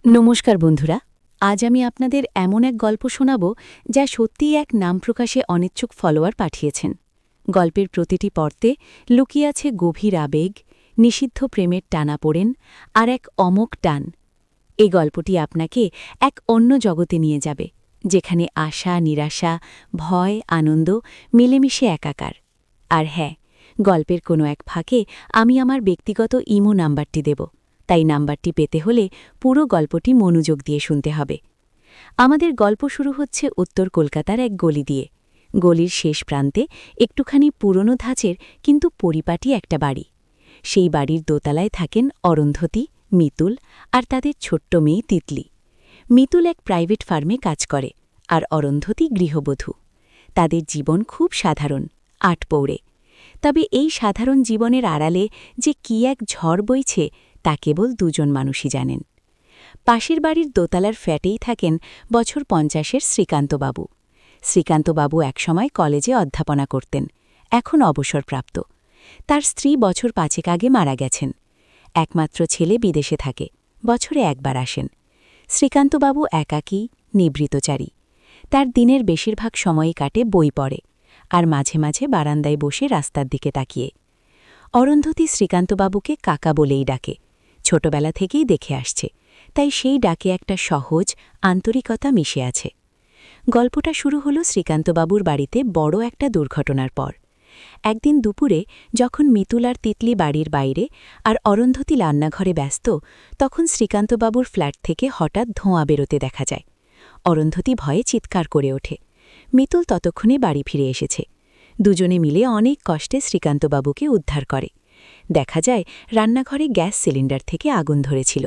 নমস্কার বন্ধুরা, আজ আমি আপনাদের এমন এক গল্প শোনাব যা সত্যিই এক নাম প্রকাশে অনিচ্ছুক ফলোয়ার পাঠিয়েছেন। গল্পের প্রতিটি পর্তে লুকিয়ে আছে গভীর আবেগ, নিষিদ্ধ প্রেমের টানাপোড়েন আর এক অমোঘ টান। এই গল্পটি আপনাকে এক অন্য জগতে নিয়ে যাবে, যেখানে আশা, নিরাশা, ভয়, আনন্দ মিলেমিশে একাকার। আর হ্যাঁ, গল্পের কোনো এক ফাঁকে আমি আমার ব্যক্তিগত ইমো নাম্বারটি দেব, তাই নাম্বারটি পেতে হলে পুরো গল্পটি মনোযোগ দিয়ে শুনতে হবে। আমাদের গল্প শুরু হচ্ছে উত্তর কলকাতার এক গলি দিয়ে। গলির শেষ প্রান্তে একটুখানি পুরনো ধাঁচের কিন্তু পরিপাটি একটা বাড়ি। সেই বাড়ির দোতলায় থাকেন অরুন্ধতী, মিতুল আর তাদের ছোট্ট মেয়ে তিতলি। মিতুল এক প্রাইভেট ফার্মে কাজ করে, আর অরুন্ধতী গৃহবধূ। তাদের জীবন খুব সাধারণ, আটপৌড়ে। তবে এই সাধারণ জীবনের আড়ালে যে কি এক ঝড় বইছে তা কেবল দুজন মানুষই জানেন। পাশের বাড়ির দোতলার ফ্ল্যাটেই থাকেন বছর ৫০-এর শ্রীকান্তবাবু। শ্রীকান্তবাবু একসময় কলেজে অধ্যাপনা করতেন, এখন অবসরপ্রাপ্ত। তার স্ত্রী বছর ৫ আগে মারা গেছেন। একমাত্র ছেলে বিদেশে থাকে, বছরে একবার আসেন। শ্রীকান্তবাবু একাকী, নিবৃতচারী। তার দিনের বেশিরভাগ সময়ই কাটে বই পড়ে, আর মাঝে মাঝে বারান্দায় বসে রাস্তার দিকে তাকিয়ে। অরুন্ধতী শ্রীকান্তবাবুকে কাকা বলেই ডাকে, ছোটবেলা থেকেই দেখে আসছে, তাই সেই ডাকে একটা সহজ আন্তরিকতা মিশে আছে। গল্পটা শুরু হল শ্রীকান্তবাবুর বাড়িতে বড় একটা দুর্ঘটনার পর। একদিন দুপুরে যখন মিতুল আর তিতলি বাড়ির বাইরে আর অরুন্ধতী রান্নাঘরে ব্যস্ত, তখন শ্রীকান্তবাবুর ফ্ল্যাট থেকে হঠাৎ ধোঁয়া বেরোতে দেখা যায়। অরুন্ধতী ভয়ে চিৎকার করে ওঠে। মিতুল ততক্ষণে বাড়ি ফিরে এসেছে। দুজনে মিলে অনেক কষ্টে শ্রীকান্তবাবুকে উদ্ধার করে। দেখা যায় রান্নাঘরে গ্যাস সিলিন্ডার থেকে আগুন ধরেছিল।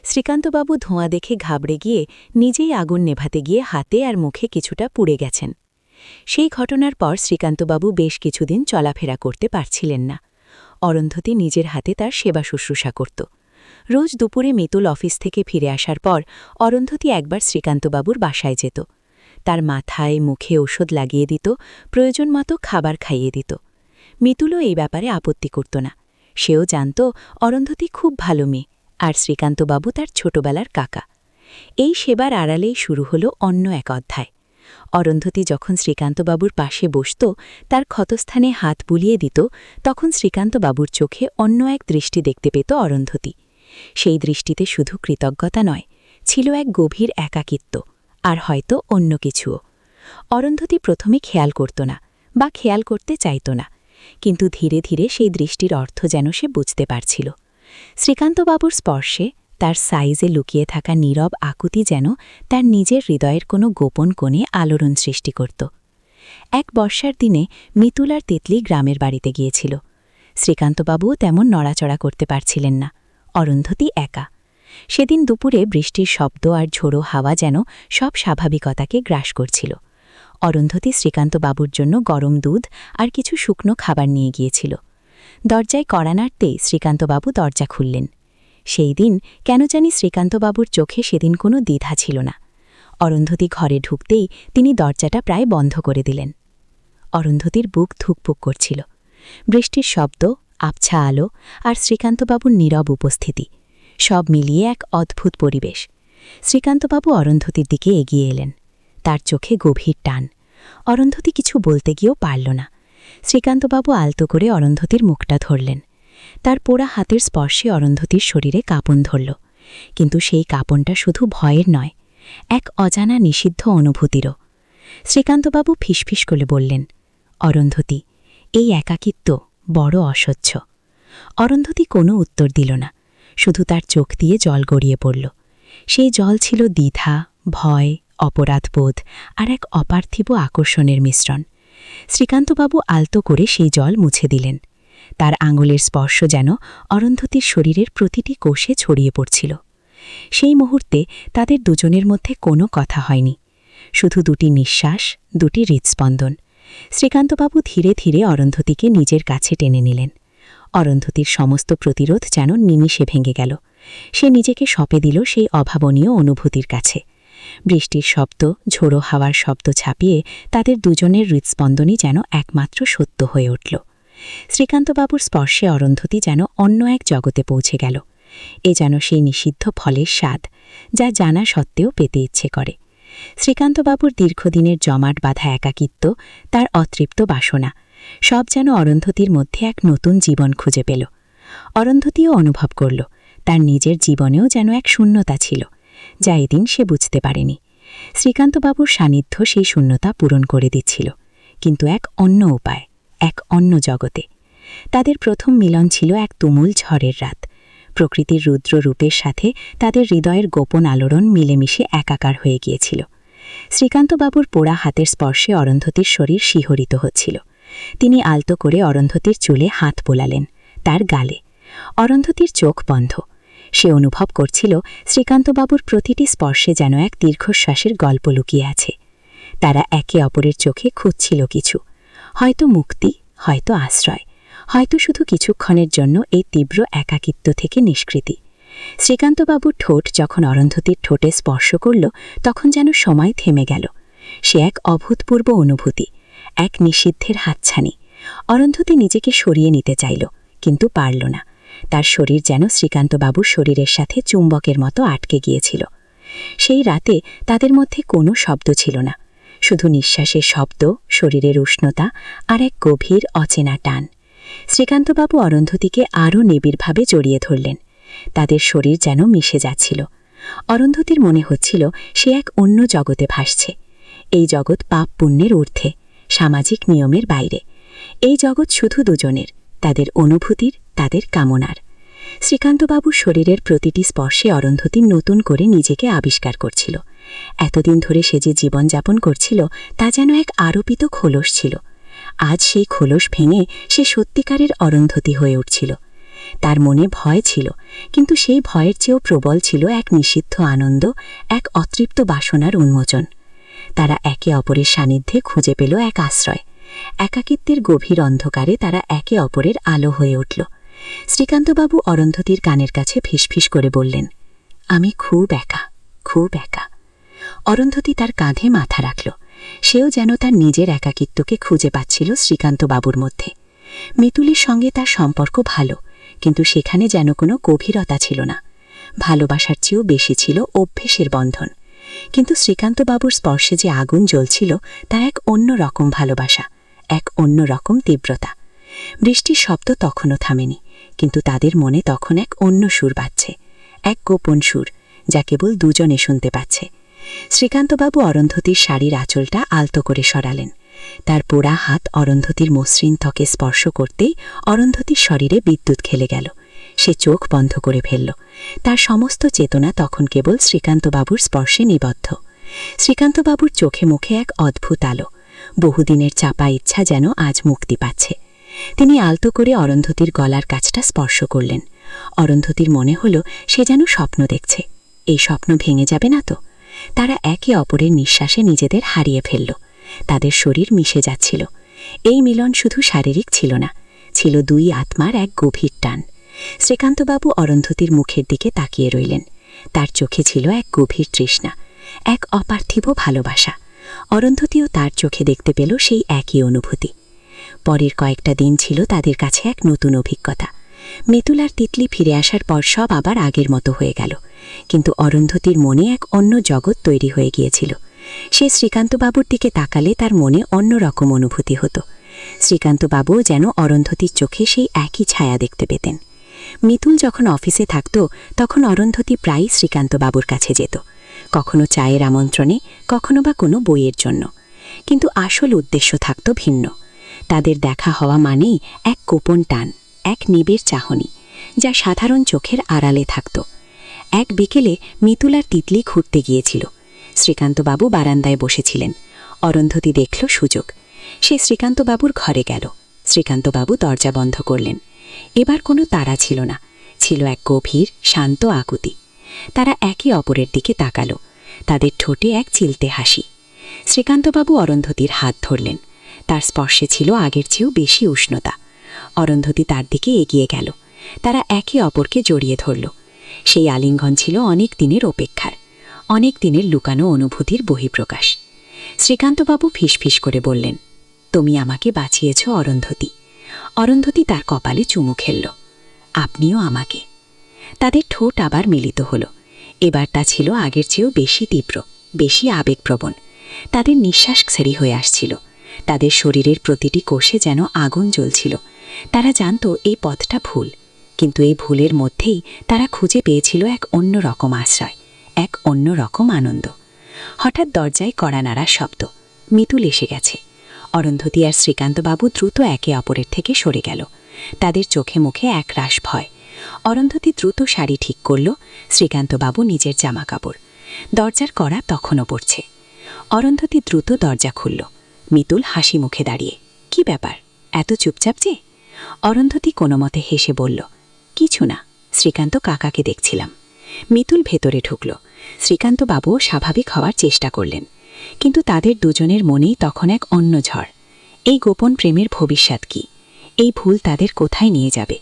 শ্রীকান্তবাবু ধোঁয়া দেখে ঘাবড়ে গিয়ে নিজেই আগুন নেভাতে গিয়ে হাতে আর মুখে কিছুটা পুড়ে গেছেন। সেই ঘটনার পর শ্রীকান্তবাবু বেশ কিছুদিন চলাফেরা করতে পারছিলেন না। অরুন্ধতী নিজের হাতে তার সেবা শুশ্রূষা করত। রোজ দুপুরে মিতুল অফিস থেকে ফিরে আসার পর অরুন্ধতী একবার শ্রীকান্তবাবুর বাসায় যেত। তার মাথায় মুখে ওষুধ লাগিয়ে দিত, প্রয়োজন মতো খাবার খাইয়ে দিত। মিতুলও এই ব্যাপারে আপত্তি করত না। সেও জানত অরুন্ধতী খুব ভালো মেয়ে, আর শ্রীকান্তবাবু তার ছোটবেলার কাকা। এই সেবার আড়ালেই শুরু হল অন্য এক অধ্যায়। অরুন্ধতী যখন শ্রীকান্তবাবুর পাশে বসত, তার ক্ষতস্থানে হাত বুলিয়ে দিত, তখন শ্রীকান্তবাবুর চোখে অন্য এক দৃষ্টি দেখতে পেত অরুন্ধতী। সেই দৃষ্টিতে শুধু কৃতজ্ঞতা নয়, ছিল এক গভীর একাকিত্ব, আর হয়তো অন্য কিছুও। অরুন্ধতী প্রথমে খেয়াল করত না, বা খেয়াল করতে চাইত না, কিন্তু ধীরে ধীরে সেই দৃষ্টির অর্থ যেন সে বুঝতে পারছিল। শ্রীকান্তবাবুর স্পর্শে, তার সাইজে লুকিয়ে থাকা নীরব আকুতি যেন তার নিজের হৃদয়ের কোনো গোপন কোণে আলোড়ন সৃষ্টি করত। এক বর্ষার দিনে মিতুল আর তিতলি গ্রামের বাড়িতে গিয়েছিল। শ্রীকান্তবাবুও তেমন নড়াচড়া করতে পারছিলেন না, অরুন্ধতী একা। সেদিন দুপুরে বৃষ্টির শব্দ আর ঝোড়ো হাওয়া যেন সব স্বাভাবিকতাকে গ্রাস করছিল। অরুন্ধতী শ্রীকান্তবাবুর জন্য গরম দুধ আর কিছু শুকনো খাবার নিয়ে গিয়েছিল। দরজায় কড়া নাড়তেই শ্রীকান্তবাবু দরজা খুললেন। সেই দিন কেন জানি শ্রীকান্তবাবুর চোখে সেদিন কোনো দ্বিধা ছিল না। অরুন্ধতী ঘরে ঢুকতেই তিনি দরজাটা প্রায় বন্ধ করে দিলেন। অরুন্ধতীর বুক ধুকপুক করছিল। বৃষ্টির শব্দ, আবছা আলো আর শ্রীকান্তবাবুর নীরব উপস্থিতি, সব মিলিয়ে এক অদ্ভুত পরিবেশ। শ্রীকান্তবাবু অরুন্ধতীর দিকে এগিয়ে এলেন। তার চোখে গভীর টান। অরুন্ধতী কিছু বলতে গিয়েও পারল না। শ্রীকান্তবাবু আলতো করে অরুন্ধতীর মুখটা ধরলেন। তার পোড়া হাতের স্পর্শে অরুন্ধতীর শরীরে কাঁপন ধরল, কিন্তু সেই কাঁপনটা শুধু ভয়ের নয়, এক অজানা নিষিদ্ধ অনুভূতিরও। শ্রীকান্তবাবু ফিসফিস করে বললেন, অরুন্ধতী, এই একাকিত্ব বড় অসহ্য। অরুন্ধতী কোনো উত্তর দিল না, শুধু তার চোখ দিয়ে জল গড়িয়ে পড়ল। সেই জল ছিল দ্বিধা, ভয়, অপরাধবোধ আর এক অপার্থিব আকর্ষণের মিশ্রণ। শ্রীকান্তবাবু আলতো করে সেই জল মুছে দিলেন। তার আঙুলের স্পর্শ যেন অরুন্ধতীর শরীরের প্রতিটি কোষে ছড়িয়ে পড়ছিল। সেই মুহূর্তে তাদের দুজনের মধ্যে কোনো কথা হয়নি, শুধু দুটি নিঃশ্বাস, দুটি হৃৎস্পন্দন। শ্রীকান্তবাবু ধীরে ধীরে অরুন্ধতীকে নিজের কাছে টেনে নিলেন। অরুন্ধতীর সমস্ত প্রতিরোধ যেন নিমিষে ভেঙে গেল। সে নিজেকে সঁপে দিল সেই অভাবনীয় অনুভূতির কাছে। বৃষ্টির শব্দ, ঝোড়ো হাওয়ার শব্দ ছাপিয়ে তাদের দুজনের হৃৎস্পন্দনই যেন একমাত্র সত্য হয়ে উঠল। শ্রীকান্তবাবুর স্পর্শে অরুন্ধতী যেন অন্য এক জগতে পৌঁছে গেল। এ যেন সেই নিষিদ্ধ ফলের স্বাদ, যা জানা সত্ত্বেও পেতে ইচ্ছে করে। শ্রীকান্তবাবুর দীর্ঘদিনের জমাট বাঁধা একাকিত্ব, তার অতৃপ্ত বাসনা, সব যেন অরুন্ধতীর মধ্যে এক নতুন জীবন খুঁজে পেল। অরুন্ধতীও অনুভব করল তার নিজের জীবনেও যেন এক শূন্যতা ছিল, যা এদিন সে বুঝতে পারেনি। শ্রীকান্তবাবুর সান্নিধ্য সেই শূন্যতা পূরণ করে দিচ্ছিল, কিন্তু এক অন্য উপায়, এক অন্য জগতে। তাদের প্রথম মিলন ছিল এক তুমুল ঝড়ের রাত। প্রকৃতির রুদ্র রূপের সাথে তাদের হৃদয়ের গোপন আলোড়ন মিলেমিশে একাকার হয়ে গিয়েছিল। শ্রীকান্তবাবুর পোড়া হাতের স্পর্শে অরুন্ধতীর শরীর শিহরিত হচ্ছিল। তিনি আলতো করে অরুন্ধতীর চুলে হাত বোলালেন, তার গালে। অরুন্ধতীর চোখ বন্ধ। সে অনুভব করছিল শ্রীকান্তবাবুর প্রতিটি স্পর্শে যেন এক দীর্ঘশ্বাসের গল্প লুকিয়ে আছে। তারা একে অপরের চোখে খুঁজছিল কিছু, হয়তো মুক্তি, হয়তো আশ্রয়, হয়তো শুধু কিছুক্ষণের জন্য এই তীব্র একাকিত্ব থেকে নিষ্কৃতি। শ্রীকান্তবাবুর ঠোঁট যখন অরুন্ধতীর ঠোঁটে স্পর্শ করল, তখন যেন সময় থেমে গেল। সে এক অভূতপূর্ব অনুভূতি, এক নিষিদ্ধের হাতছানি। অরুন্ধতী নিজেকে সরিয়ে নিতে চাইল, কিন্তু পারল না। তার শরীর যেন শ্রীকান্তবাবুর শরীরের সাথে চুম্বকের মতো আটকে গিয়েছিল। সেই রাতে তাদের মধ্যে কোনো শব্দ ছিল না, শুধু নিঃশ্বাসের শব্দ, শরীরের উষ্ণতা আর এক গভীর অচেনা টান। শ্রীকান্তবাবু অরুন্ধতীকে আরও নিবিড়ভাবে জড়িয়ে ধরলেন। তাদের শরীর যেন মিশে যাচ্ছিল। অরুন্ধতীর মনে হচ্ছিল সে এক অন্য জগতে ভাসছে। এই জগৎ পাপ পুণ্যের ঊর্ধ্বে, সামাজিক নিয়মের বাইরে। এই জগৎ শুধু দুজনের, তাদের অনুভূতির, তাদের কামনার। শ্রীকান্তবাবুর শরীরের প্রতিটি স্পর্শে অরুন্ধতী নতুন করে নিজেকে আবিষ্কার করছিল। এতদিন ধরে সে যে জীবনযাপন করছিল, তা যেন এক আরোপিত খোলস ছিল। আজ সেই খোলস ভেঙে সে সত্যিকারের অরুন্ধতী হয়ে উঠছিল। তার মনে ভয় ছিল, কিন্তু সেই ভয়ের চেয়েও প্রবল ছিল এক নিষিদ্ধ আনন্দ, এক অতৃপ্ত বাসনার উন্মোচন। তারা একে অপরের সান্নিধ্যে খুঁজে পেল এক আশ্রয়। একাকিত্বের গভীর অন্ধকারে তারা একে অপরের আলো হয়ে উঠল। শ্রীকান্তবাবু অরুন্ধতীর কানের কাছে ফিসফিস করে বললেন, আমি খুব একা, খুব একা। অরুন্ধতী তার কাঁধে মাথা রাখল। সেও যেন তার নিজের একাকিত্বকে খুঁজে পাচ্ছিল শ্রীকান্তবাবুর মধ্যে। মিতুলের সঙ্গে তার সম্পর্ক ভালো, কিন্তু সেখানে যেন কোনো গভীরতা ছিল না। ভালোবাসার চেয়েও বেশি ছিল অভ্যেসের বন্ধন। কিন্তু শ্রীকান্তবাবুর স্পর্শে যে আগুন জ্বলছিল, তা এক অন্য রকম ভালোবাসা, এক অন্য রকম তীব্রতা। বৃষ্টির শব্দ তখনও থামেনি, কিন্তু তাদের মনে তখন এক অন্য সুর বাজছে, এক গোপন সুর, যা কেবল দুজনে শুনতে পাচ্ছে। শ্রীকান্তবাবু অরুন্ধতীর শাড়ির আঁচলটা আলতো করে সরালেন। তার পোড়া হাত অরুন্ধতীর মসৃণ ত্বকে স্পর্শ করতেই অরুন্ধতীর শরীরে বিদ্যুৎ খেলে গেল। সে চোখ বন্ধ করে ফেলল। তার সমস্ত চেতনা তখন কেবল শ্রীকান্তবাবুর স্পর্শে নিবদ্ধ। শ্রীকান্তবাবুর চোখে মুখে এক অদ্ভুত আলো। বহুদিনের চাপা ইচ্ছা যেন আজ মুক্তি পাচ্ছে। তিনি আলতো করে অরুন্ধতীর গলার কাছটা স্পর্শ করলেন। অরুন্ধতীর মনে হল সে যেন স্বপ্ন দেখছে। এই স্বপ্ন ভেঙে যাবে না তো? তারা একে অপরের নিঃশ্বাসে নিজেদের হারিয়ে ফেলল। তাদের শরীর মিশে যাচ্ছিল। এই মিলন শুধু শারীরিক ছিল না, ছিল দুই আত্মার এক গভীর টান। শ্রীকান্তবাবু অরুন্ধতীর মুখের দিকে তাকিয়ে রইলেন। তার চোখে ছিল এক গভীর তৃষ্ণা, এক অপার্থিব ভালোবাসা। অরুন্ধতীও তার চোখে দেখতে পেল সেই একই অনুভূতি। পরের কয়েকটা দিন ছিল তাদের কাছে এক নতুন অভিজ্ঞতা। মিতুল আর তিতলি ফিরে আসার পর সব আবার আগের মতো হয়ে গেল, কিন্তু অরুন্ধতীর মনে এক অন্য জগৎ তৈরি হয়ে গিয়েছিল। সে শ্রীকান্তবাবুর দিকে তাকালে তার মনে অন্য রকম অনুভূতি হতো। শ্রীকান্তবাবুও যেন অরুন্ধতীর চোখে সেই একই ছায়া দেখতে পেতেন। মিতুল যখন অফিসে থাকত, তখন অরুন্ধতী প্রায়ই শ্রীকান্তবাবুর কাছে যেত, কখনো চায়ের আমন্ত্রণে, কখনো বা কোনো বইয়ের জন্য। কিন্তু আসল উদ্দেশ্য থাকত ভিন্ন। তাদের দেখা হওয়া মানেই এক গোপন টান, এক নিবিড় চাহনি, যা সাধারণ চোখের আড়ালে থাকত। এক বিকেলে মিতুল আর তিতলি ঘুরতে গিয়েছিল। শ্রীকান্তবাবু বারান্দায় বসেছিলেন। অরুন্ধতী দেখল সুযোগ। সে শ্রীকান্তবাবুর ঘরে গেল। শ্রীকান্তবাবু দরজা বন্ধ করলেন। এবার কোনো তাড়া ছিল না, ছিল এক গভীর শান্ত আকুতি। তারা একে অপরের দিকে তাকালো। তাদের ঠোঁটে এক চিলতে হাসি। শ্রীকান্তবাবু অরুন্ধতীর হাত ধরলেন। তার স্পর্শে ছিল আগের চেয়েও বেশি উষ্ণতা। অরুন্ধতী তার দিকে এগিয়ে গেল। তারা একে অপরকে জড়িয়ে ধরল। সেই আলিঙ্গন ছিল অনেক দিনের অপেক্ষার, অনেক দিনের লুকানো অনুভূতির বহিঃপ্রকাশ। শ্রীকান্তবাবু ফিসফিস করে বললেন, তুমি আমাকে বাঁচিয়েছ অরুন্ধতী। অরুন্ধতী তার কপালে চুমু খেলল। আপনিও আমাকে। তাদের ঠোঁট আবার মিলিত হল। এবার তা ছিল আগের চেয়েও বেশি তীব্র, বেশি আবেগপ্রবণ। তাদের নিঃশ্বাস ছেড়ি হয়ে আসছিল। তাদের শরীরের প্রতিটি কোষে যেন আগুন জ্বলছিল। তারা জানত এই পথটা ভুল, কিন্তু এই ভুলের মধ্যেই তারা খুঁজে পেয়েছিল এক অন্য রকম আশ্রয়, এক অন্য রকম আনন্দ। হঠাৎ দরজায় কড়া নাড়ার শব্দ। মিতুল এসে গেছে। অরুন্ধতী আর শ্রীকান্তবাবু দ্রুত একে অপরের থেকে সরে গেল। তাদের চোখে মুখে একরাশ ভয়। অরুন্ধতী দ্রুত শাড়ি ঠিক করল, শ্রীকান্তবাবু নিজের জামাকাপড়। দরজার কড়া তখনও পড়ছে। অরুন্ধতী দ্রুত দরজা খুলল। মিতুল হাসি মুখে দাঁড়িয়ে। কি ব্যাপার, এত চুপচাপ যে? অরুন্ধতী কোনো মতে হেসে বলল, কিছু না, শ্রীকান্ত কাকাকে দেখছিলাম। মিতুল ভেতরে ঢুকল। শ্রীকান্তবাবুও স্বাভাবিক হওয়ার চেষ্টা করলেন, কিন্তু তাদের দুজনের মনেই তখন এক অন্য ঝড়। এই গোপন প্রেমের ভবিষ্যৎ কি? এই ভুল তাদের কোথায় নিয়ে যাবে?